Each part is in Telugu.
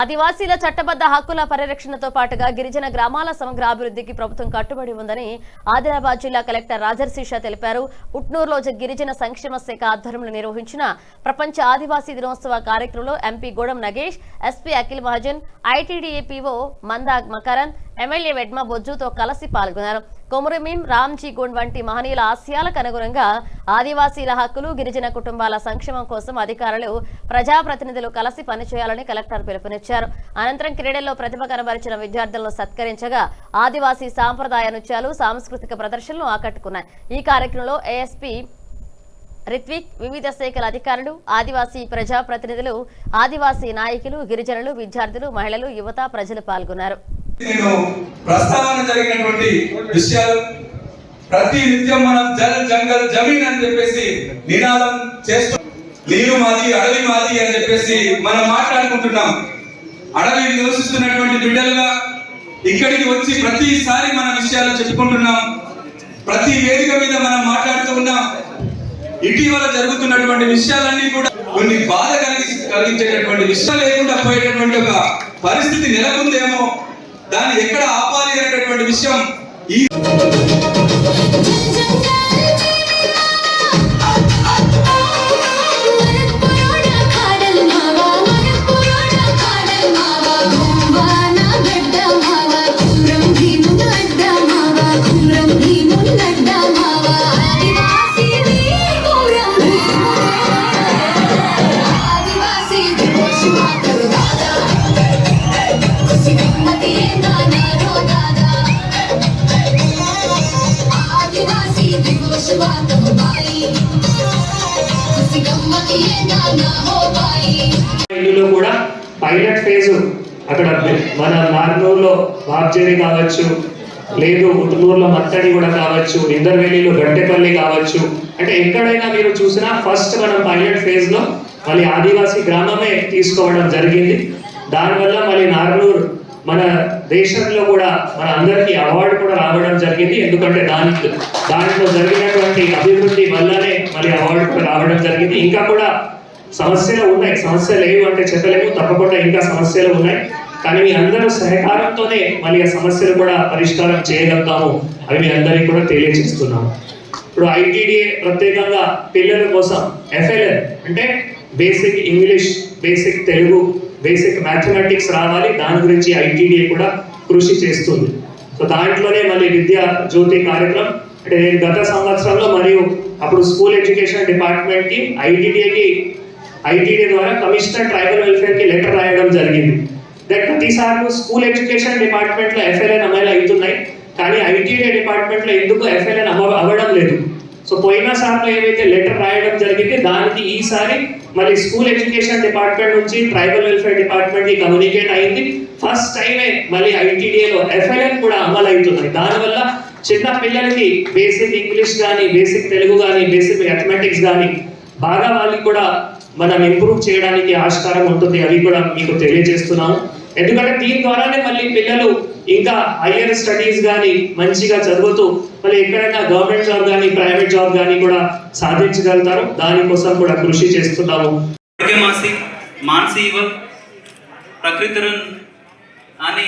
ఆదివాసీల చట్టబద్ధ హక్కుల పరిరక్షణతో పాటుగా గిరిజన గ్రామాల సమగ్ర అభివృద్ధికి ప్రభుత్వం కట్టుబడి ఉందని ఆదిలాబాద్ జిల్లా కలెక్టర్ రాజర్షిషా తెలిపారు. ఉట్నూరులో గిరిజన సంక్షేమ శాఖ ఆధ్వర్యంలో నిర్వహించిన ప్రపంచ ఆదివాసీ దినోత్సవ కార్యక్రమంలో MP Godam Nagesh, SP Akhil Mahajan, ITDA PO Manda Makaran, MLA Vedma బొజ్జుతో కలిసి పాల్గొన్నారు. కొమురమీం, రామ్జీ గోండ్ వంటి మహనీయుల ఆశయాలకు అనుగుణంగా ఆదివాసీల హక్కులు, గిరిజన కుటుంబాల సంక్షేమం కోసం అధికారులు, ప్రజాప్రతినిధులు కలిసి పనిచేయాలని కలెక్టర్ పిలుపునిచ్చారు. అనంతరం క్రీడల్లో ప్రతిభ కనబరిచిన విద్యార్థులను సత్కరించగా ఆదివాసీ సాంప్రదాయ నృత్యాలు, సాంస్కృతిక ప్రదర్శనలు ఆకట్టుకున్నాయి. ఈ కార్యక్రమంలో ఏఎస్పీ రిత్విక్, వివిధ శాఖల అధికారులు, ఆదివాసీ ప్రజాప్రతినిధులు, ఆదివాసీ నాయకులు, గిరిజనులు, విద్యార్థులు, మహిళలు, యువత, ప్రజలు పాల్గొన్నారు. నేను ప్రస్తావన జరిగినటువంటి విషయాలు ప్రతి నిత్యం మనం జల్ జంగల్ జమీన్ అని చెప్పేసి నినాదం చేస్తూ నీరు మాది, అడవి మాది అని చెప్పేసి మనం మాట్లాడుకుంటున్నాం. అడవి నివసిస్తున్నటువంటి బిడ్డలుగా ఇక్కడికి వచ్చి ప్రతిసారి మన విషయాలు చెప్పుకుంటున్నాం. ప్రతి వేదిక మీద మనం మాట్లాడుతూ ఉన్నాం. ఇటీవల జరుగుతున్నటువంటి విషయాలన్నీ కూడా కొన్ని బాధ కలిగించేటటువంటి విషయాలు లేకుండా పోయేటటువంటి ఒక పరిస్థితి నెలకొందేమో, దాన్ని ఎక్కడ ఆపాలి అనేటటువంటి విషయం ఈ కూడా పైలట్ ఫేజ్ అక్కడ మన నార్నూరులో వాబ్జేరి కావచ్చు, లేదు ఉట్నూరులో మత్తడి కూడా కావచ్చు, ఇందర్వేలిలో గట్టెపల్లి కావచ్చు, అంటే ఎక్కడైనా మీరు చూసినా ఫస్ట్ మనం పైలట్ ఫేజ్ లో మళ్ళీ ఆదివాసీ గ్రామమే తీసుకోవడం జరిగింది. దానివల్ల మళ్ళీ నార్నూరు మన దేశంలో కూడా మన అందరికీ అవార్డు కూడా రావడం జరిగింది. ఎందుకంటే దాంట్లో జరిగినటువంటి అభివృద్ధి వల్లనే మళ్ళీ అవార్డు కూడా రావడం జరిగింది. ఇంకా కూడా సమస్యలు ఉన్నాయి, సమస్యలు లేవు అంటే చెప్పలేము, తప్పకుండా ఇంకా సమస్యలు ఉన్నాయి. కానీ మీ అందరూ సహకారంతోనే మళ్ళీ ఆ సమస్యలు కూడా పరిష్కారం చేయగలుగుతాము అవి మీ అందరికీ కూడా తెలియజేస్తున్నాము. ఇప్పుడు ఐటీడీఏ ప్రత్యేకంగా పిల్లల కోసం ఎఫ్ఎల్ఎన్ అంటే basic English, basic Telugu, basic mathematics రావాలి, దాని గురించి ఐటీడీఏ కూడా కృషి చేస్తుంది. సో దాంట్లోనే మళ్ళీ విద్యా జ్యోతి కార్యక్రమం అంటే నేను గత సంవత్సరంలో మరియు అప్పుడు స్కూల్ ఎడ్యుకేషన్ డిపార్ట్మెంట్కి ఐటీడీఏ ద్వారా కమిషనర్ ట్రైబల్ వెల్ఫేర్కి లెటర్ రాయడం జరిగింది. దట్ ప్రతిసారి స్కూల్ ఎడ్యుకేషన్ డిపార్ట్మెంట్లో ఎఫ్ఎల్ఎన్ అమలు అవుతున్నాయి, కానీ ఐటీడీఏ డిపార్ట్మెంట్లో ఎందుకు ఎఫ్ఎల్ఎన్ అవ్వడం లేదు. సో పోయిన సార్లు ఏవైతే లెటర్ రాయడం జరిగింది దానికి ఈసారి మళ్ళీ స్కూల్ ఎడ్యుకేషన్ డిపార్ట్మెంట్ నుంచి ట్రైబల్ వెల్ఫేర్ డిపార్ట్మెంట్ కి కమ్యూనికేట్ అయింది. ఫస్ట్ టైమే మళ్ళీ ఐటీడీఏలో ఎఫ్ఎల్ఎన్ కూడా అమలు అవుతున్నాయి. దానివల్ల చిన్న పిల్లలకి బేసిక్ ఇంగ్లీష్ కానీ, బేసిక్ తెలుగు కానీ, బేసిక్ మ్యాథమెటిక్స్ కానీ బాగా వాళ్ళకి కూడా మనం ఇంప్రూవ్ చేయడానికి ఆస్కారం ఉంటుంది. అవి కూడా మీకు తెలియజేస్తున్నాము. ఎందుకంటే దీని ద్వారానే మళ్ళీ పిల్లలు ఇంకా హయ్యర్ స్టడీస్ కానీ మంచిగా చదువుతూ మళ్ళీ ఎక్కడైనా గవర్నమెంట్ జాబ్ కానీ, ప్రైవేట్ జాబ్ కానీ కూడా సాధించగలుగుతారు. దానికోసం కూడా కృషి చేస్తున్నాము. मानसी व प्रकृतिरन आणि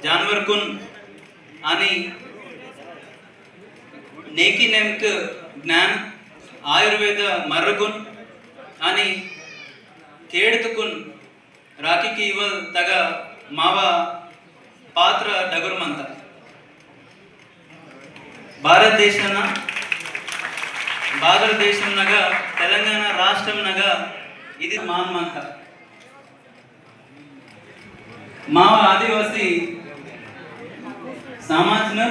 जानवरकुन आणि नेकी नेमक ज्ञान आयुर्वेद मर्रगुन आणि खेडतकुन राखी की इव तग मावा पात्र डगुरमंत భారతదేశంనగా తెలంగాణ రాష్ట్రంనగా ఇది మాన్మంత మావ ఆదివాసీ సమాజన